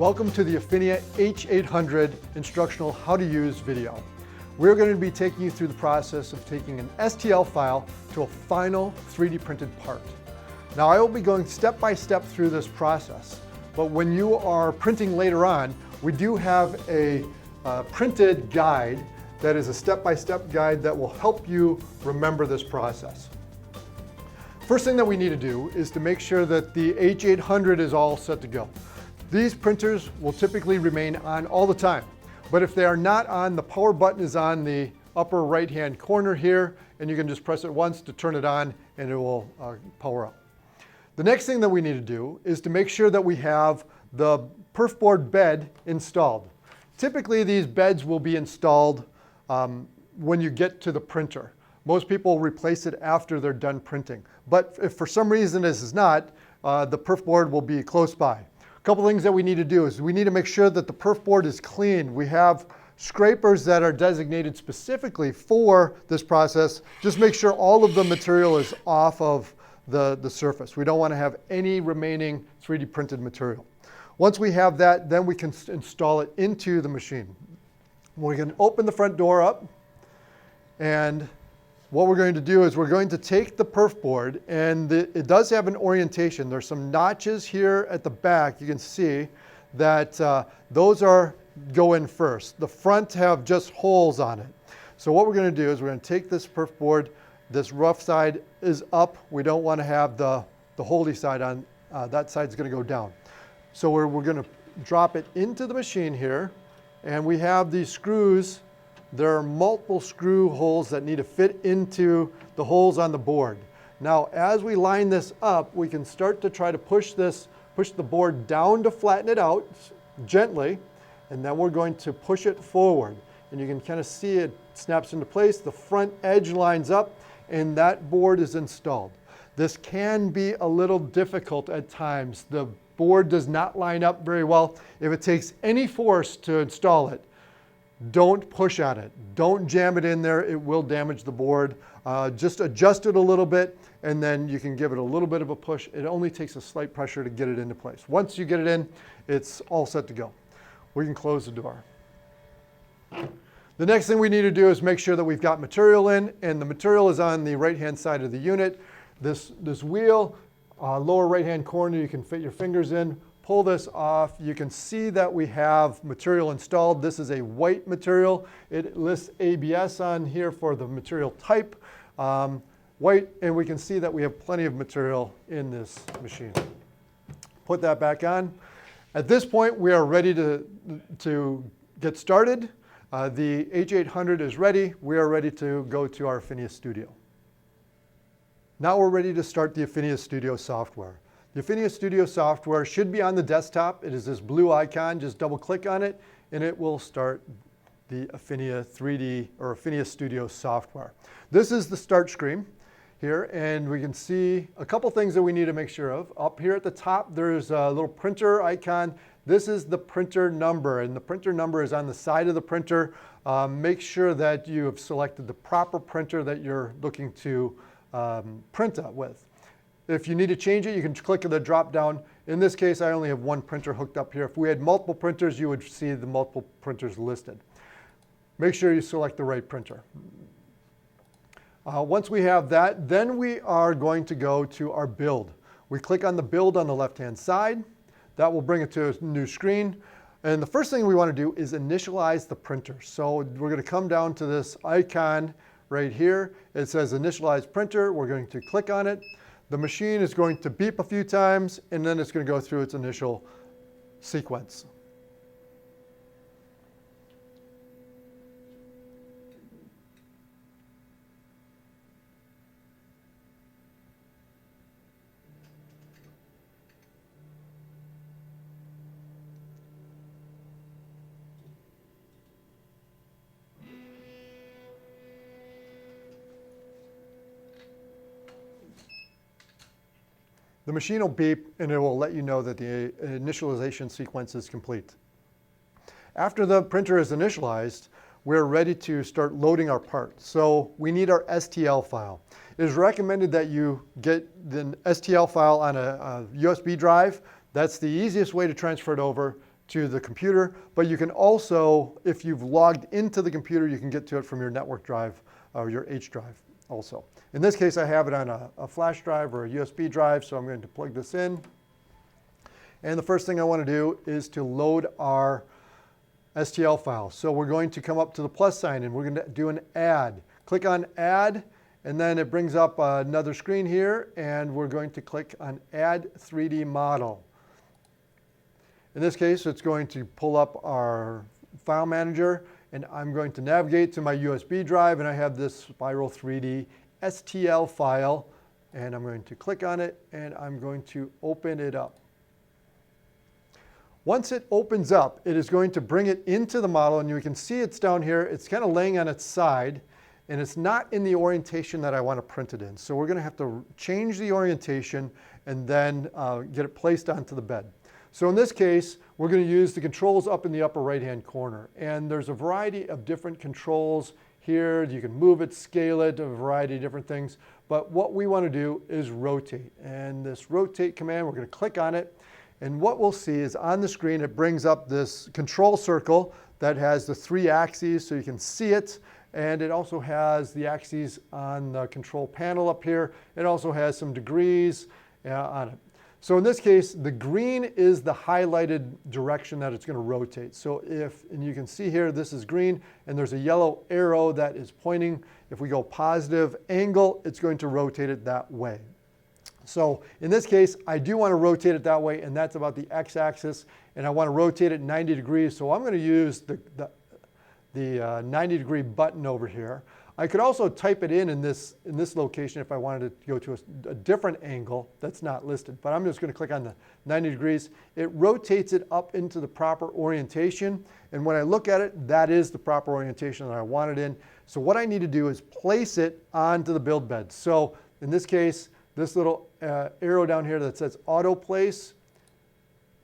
Welcome to the Afinia H800 instructional how to use video. We're going to be taking you through the process of taking an STL file to a final 3D printed part. Now I will be going step by step through this process, but when you are printing later on, we do have a printed guide that is a step-by-step guide that will help you remember this process. First thing that we need to do is to make sure that the H800 is all set to go. These printers will typically remain on all the time, but if they are not on, the power button is on the upper right-hand corner here, and you can just press it once to turn it on and it will power up. The next thing that we need to do is to make sure that we have the perf board bed installed. Typically these beds will be installed when you get to the printer. Most people replace it after they're done printing, but if for some reason this is not, the perf board will be close by. A couple things that we need to do is we need to make sure that the perf board is clean. We have scrapers that are designated specifically for this process. Just make sure all of the material is off of the surface. We don't want to have any remaining 3D printed material. Once we have that, then we can install it into the machine. We can open the front door up, and what we're going to do is we're going to take the perf board, and it does have an orientation. There's some notches here at the back. You can see that those go in first. The front have just holes on it. So what we're going to do is we're going to take this perf board. This rough side is up. We don't want to have the holdy side on. That side's going to go down. So we're going to drop it into the machine here, and we have these screws. There are multiple screw holes that need to fit into the holes on the board. Now, as we line this up, we can start to try to push the board down to flatten it out gently, and then we're going to push it forward. And you can kind of see it snaps into place. The front edge lines up, and that board is installed. This can be a little difficult at times. The board does not line up very well. If it takes any force to install it, don't push on it. Don't jam it in there. It will damage the board. Just adjust it a little bit, and then you can give it a little bit of a push. It only takes a slight pressure to get it into place. Once you get it in, it's all set to go. We can close the door. The next thing we need to do is make sure that we've got material in, and the material is on the right-hand side of the unit. This wheel, lower right-hand corner, you can fit your fingers in. Pull this off. You can see that we have material installed. This is a white material. It lists ABS on here for the material type, white, and we can see that we have plenty of material in this machine. Put that back on. At this point, we are ready to get started. The H800 is ready. We are ready to go to our Afinia Studio. Now we're ready to start the Afinia Studio software. The Afinia Studio software should be on the desktop. It is this blue icon. Just double click on it and it will start the Afinia 3D or Afinia Studio software. This is the start screen here, and we can see a couple things that we need to make sure of. Up here at the top, there's a little printer icon. This is the printer number, and the printer number is on the side of the printer. Make sure that you have selected the proper printer that you're looking to print with. If you need to change it, you can click the drop down. In this case, I only have one printer hooked up here. If we had multiple printers, you would see the multiple printers listed. Make sure you select the right printer. Once we have that, then we are going to go to our build. We click on the build on the left-hand side. That will bring it to a new screen. And the first thing we want to do is initialize the printer. So we're going to come down to this icon right here. It says initialize printer. We're going to click on it. The machine is going to beep a few times, and then it's going to go through its initial sequence. The machine will beep and it will let you know that the initialization sequence is complete. After the printer is initialized, we're ready to start loading our parts. So we need our STL file. It is recommended that you get the STL file on a USB drive. That's the easiest way to transfer it over to the computer, but you can also, if you've logged into the computer, you can get to it from your network drive or your H drive also. In this case, I have it on a flash drive or a USB drive, so I'm going to plug this in. And the first thing I want to do is to load our STL file. So we're going to come up to the plus sign and we're going to do an add. Click on add, and then it brings up another screen here, and we're going to click on add 3D model. In this case, it's going to pull up our file manager, and I'm going to navigate to my USB drive, and I have this Spiral 3D STL file, and I'm going to click on it, and I'm going to open it up. Once it opens up, it is going to bring it into the model, and you can see it's down here. It's kind of laying on its side, and it's not in the orientation that I want to print it in. So we're going to have to change the orientation and then get it placed onto the bed. So in this case, we're going to use the controls up in the upper right-hand corner. And there's a variety of different controls here. You can move it, scale it, a variety of different things. But what we want to do is rotate. And this rotate command, we're going to click on it. And what we'll see is on the screen, it brings up this control circle that has the 3 axes, so you can see it. And it also has the axes on the control panel up here. It also has some degrees on it. So in this case, the green is the highlighted direction that it's going to rotate. So and you can see here, this is green, and there's a yellow arrow that is pointing. If we go positive angle, it's going to rotate it that way. So in this case, I do want to rotate it that way, and that's about the x-axis, and I want to rotate it 90 degrees. So I'm going to use the 90-degree button over here. I could also type it in this location if I wanted to go to a different angle that's not listed, but I'm just going to click on the 90 degrees. It rotates it up into the proper orientation, and when I look at it, that is the proper orientation that I want it in. So what I need to do is place it onto the build bed. So in this case, this little arrow down here that says auto place,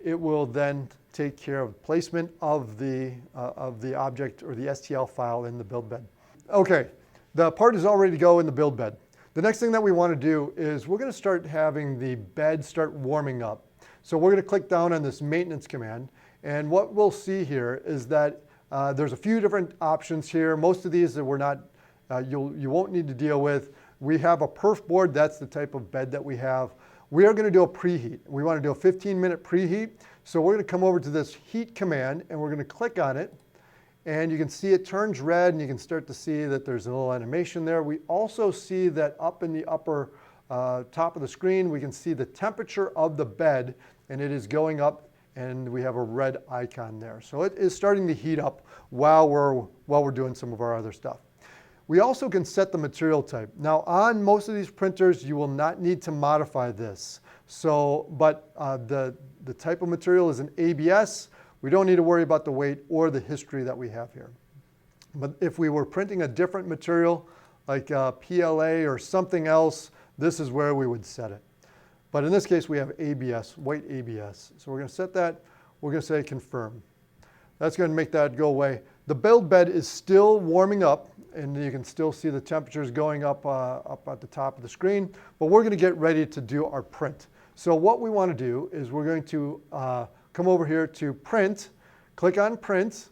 it will then take care of placement of the object or the STL file in the build bed. Okay, the part is all ready to go in the build bed. The next thing that we want to do is we're going to start having the bed start warming up. So we're going to click down on this maintenance command, and what we'll see here is that there's a few different options here. Most of these that we're not, you won't need to deal with. We have a perf board. That's the type of bed that we have. We are going to do a preheat. We want to do a 15-minute preheat. So we're going to come over to this heat command, and we're going to click on it. And you can see it turns red, and you can start to see that there's a little animation there. We also see that up in the upper top of the screen, we can see the temperature of the bed, and it is going up, and we have a red icon there. So it is starting to heat up while we're doing some of our other stuff. We also can set the material type. Now on most of these printers, you will not need to modify this. So, but the type of material is an ABS. We don't need to worry about the weight or the history that we have here. But if we were printing a different material, like PLA or something else, this is where we would set it. But in this case, we have ABS, white ABS. So we're going to set that. We're going to say confirm. That's going to make that go away. The build bed is still warming up, and you can still see the temperatures going up at the top of the screen. But we're going to get ready to do our print. So what we want to do is we're going to come over here to print, click on print,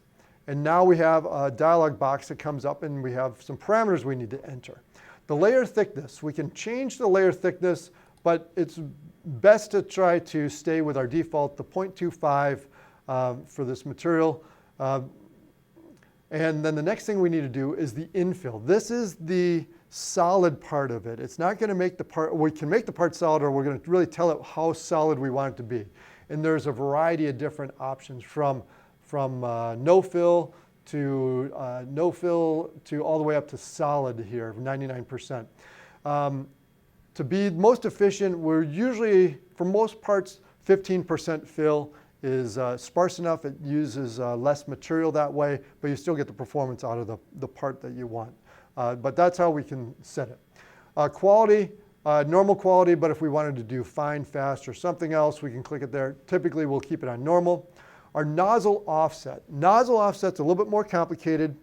and now we have a dialog box that comes up, and we have some parameters we need to enter. The layer thickness, we can change the layer thickness, but it's best to try to stay with our default, the 0.25 for this material. And then the next thing we need to do is the infill. This is the solid part of it. It's not going to make the part, we can make the part solid, or we're going to really tell it how solid we want it to be. And there's a variety of different options from no fill to all the way up to solid here, 99%. To be most efficient, we're usually, for most parts, 15% fill is sparse enough. It uses less material that way, but you still get the performance out of the part that you want. But that's how we can set it. Quality, normal quality, but if we wanted to do fine, fast, or something else, we can click it there. Typically, we'll keep it on normal. Our nozzle offset. Nozzle offset's a little bit more complicated.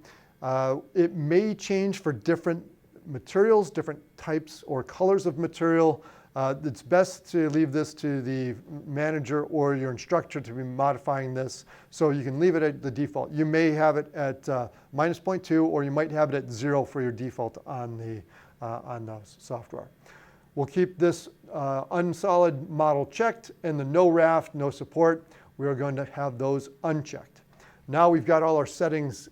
It may change for different materials, different types or colors of material. It's best to leave this to the manager or your instructor to be modifying this, so you can leave it at the default. You may have it at minus 0.2, or you might have it at 0 for your default on the software. We'll keep this unsolid model checked, and the no raft, no support, we are going to have those unchecked. Now we've got all our settings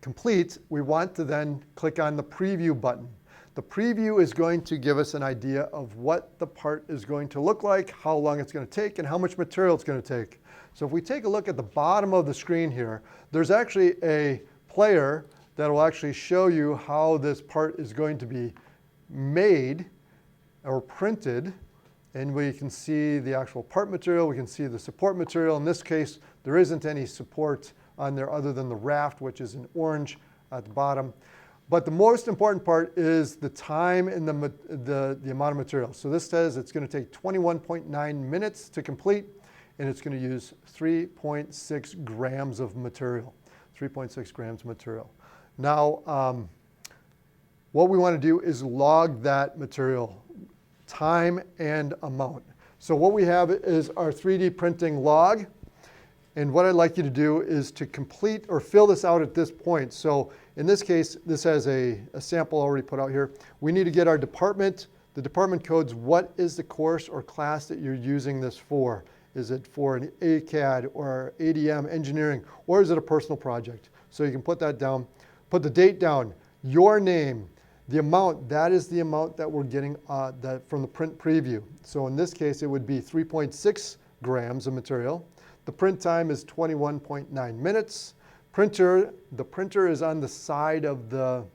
complete. We want to then click on the preview button. The preview is going to give us an idea of what the part is going to look like, how long it's going to take, and how much material it's going to take. So if we take a look at the bottom of the screen here, there's actually a player that will actually show you how this part is going to be made or printed. And we can see the actual part material, we can see the support material. In this case, there isn't any support on there other than the raft, which is in orange at the bottom. But the most important part is the time and the amount of material. So this says it's going to take 21.9 minutes to complete, and it's going to use 3.6 grams of material. 3.6 grams of material. Now, what we want to do is log that material, time and amount. So what we have is our 3D printing log. And what I'd like you to do is to complete or fill this out at this point. So in this case, this has a sample already put out here. We need to get our department, the department codes. What is the course or class that you're using this for? Is it for an ACAD or ADM engineering, or is it a personal project? So you can put that down, put the date down, your name, the amount, that is the amount that we're getting from the print preview. So in this case, it would be 3.6 grams of material. The print time is 21.9 minutes. The printer is on the side of the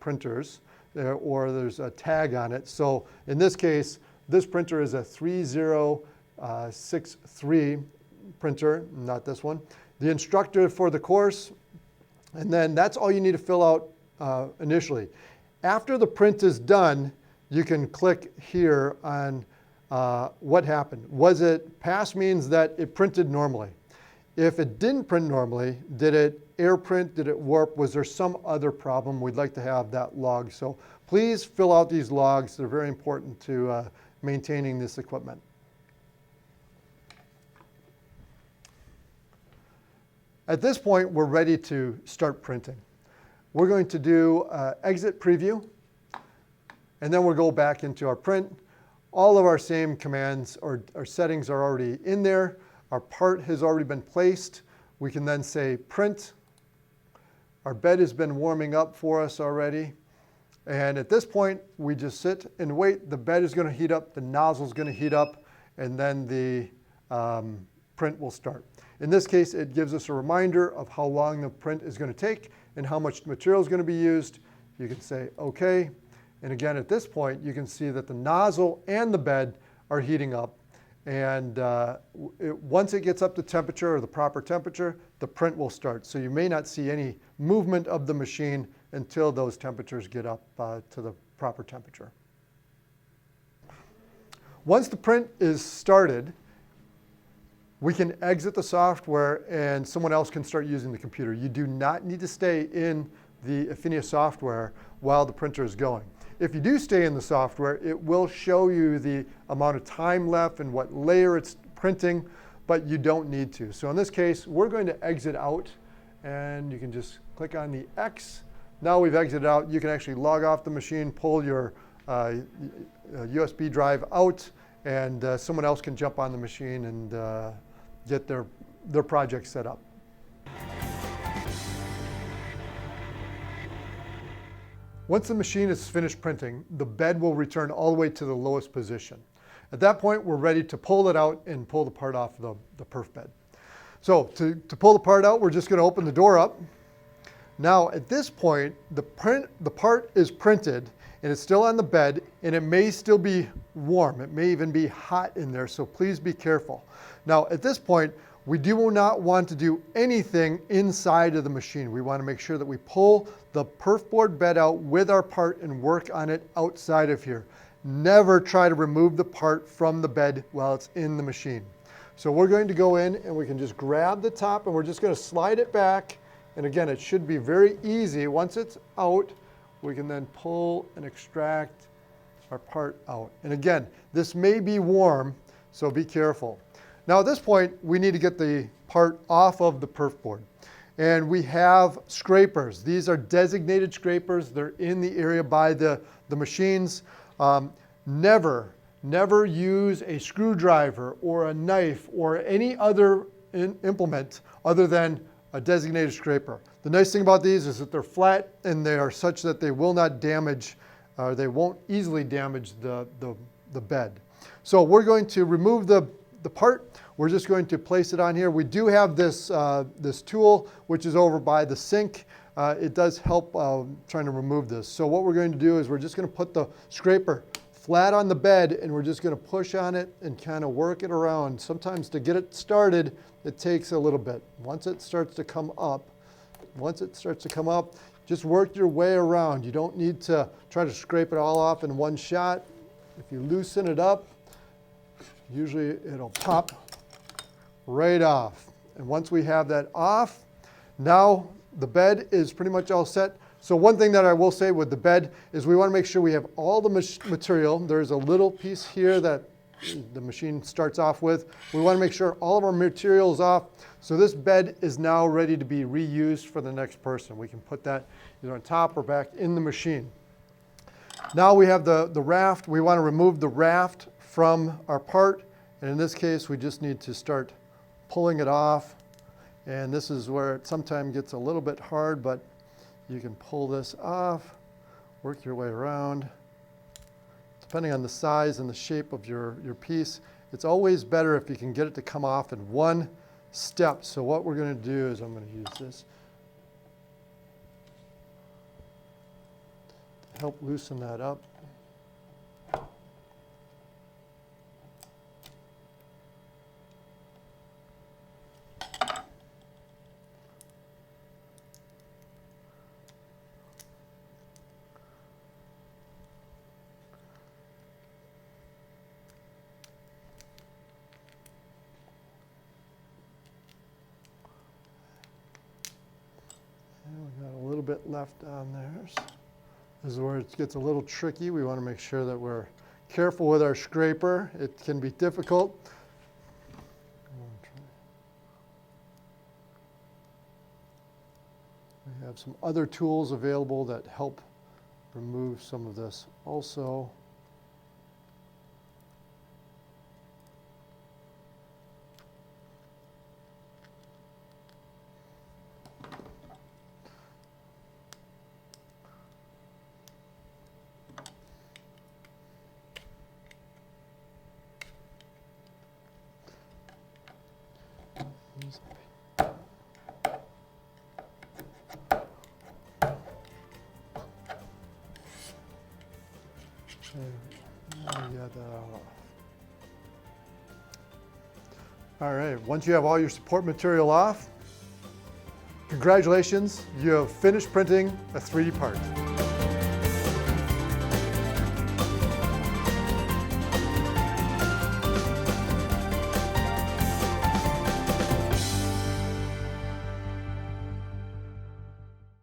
printers, or there's a tag on it. So in this case, this printer is a 3063 printer, not this one. The instructor for the course, and then that's all you need to fill out initially. After the print is done, you can click here on what happened. Was it pass? Means that it printed normally. If it didn't print normally, did it air print? Did it warp? Was there some other problem? We'd like to have that log. So please fill out these logs. They're very important to maintaining this equipment. At this point, we're ready to start printing. We're going to do exit preview, and then we'll go back into our print. All of our same commands or settings are already in there. Our part has already been placed. We can then say print. Our bed has been warming up for us already. And at this point, we just sit and wait. The bed is going to heat up, the nozzle is going to heat up, and then the print will start. In this case, it gives us a reminder of how long the print is going to take and how much material is going to be used. You can say OK. And again, at this point, you can see that the nozzle and the bed are heating up. And once it gets up to temperature, or the proper temperature, the print will start. So you may not see any movement of the machine until those temperatures get up to the proper temperature. Once the print is started, we can exit the software and someone else can start using the computer. You do not need to stay in the Afinia software while the printer is going. If you do stay in the software, it will show you the amount of time left and what layer it's printing, but you don't need to. So in this case, we're going to exit out, and you can just click on the X. Now we've exited out. You can actually log off the machine, pull your USB drive out, and someone else can jump on the machine and get their project set up. Once the machine is finished printing, the bed will return all the way to the lowest position. At that point, we're ready to pull it out and pull the part off the perf bed. So to pull the part out, we're just going to open the door up. Now at this point, the part is printed and it's still on the bed, and it may still be warm. It may even be hot in there, so please be careful. Now at this point, we do not want to do anything inside of the machine. We want to make sure that we pull the perf board bed out with our part and work on it outside of here. Never try to remove the part from the bed while it's in the machine. So we're going to go in and we can just grab the top and we're just going to slide it back. And again, it should be very easy. Once it's out, we can then pull and extract our part out. And again, this may be warm, so be careful. Now at this point, we need to get the part off of the perf board. And we have scrapers. These are designated scrapers. They're in the area by the machines. Never use a screwdriver or a knife or any other implement other than a designated scraper. The nice thing about these is that they're flat and they are such that they will not damage, they won't easily damage the bed. So we're going to remove the part. We're just going to place it on here. We do have this, this tool, which is over by the sink. It does help trying to remove this. So what we're going to do is we're just going to put the scraper flat on the bed and we're just going to push on it and kind of work it around. Sometimes to get it started, it takes a little bit. Once it starts to come up, just work your way around. You don't need to try to scrape it all off in one shot. If you loosen it up, usually it'll pop right off. And once we have that off, now the bed is pretty much all set. So one thing that I will say with the bed is we want to make sure we have all the material. There's a little piece here that the machine starts off with. We want to make sure all of our material is off. So this bed is now ready to be reused for the next person. We can put that either on top or back in the machine. Now we have the raft. We want to remove the raft from our part. And in this case, we just need to start pulling it off. And this is where it sometimes gets a little bit hard, but you can pull this off, work your way around. Depending on the size and the shape of your piece, it's always better if you can get it to come off in one step. So what we're going to do is I'm going to use this to help loosen that up. We've got a little bit left on there. This is where it gets a little tricky. We want to make sure that we're careful with our scraper. It can be difficult. We have some other tools available that help remove some of this also. All right, once you have all your support material off, congratulations, you have finished printing a 3D part.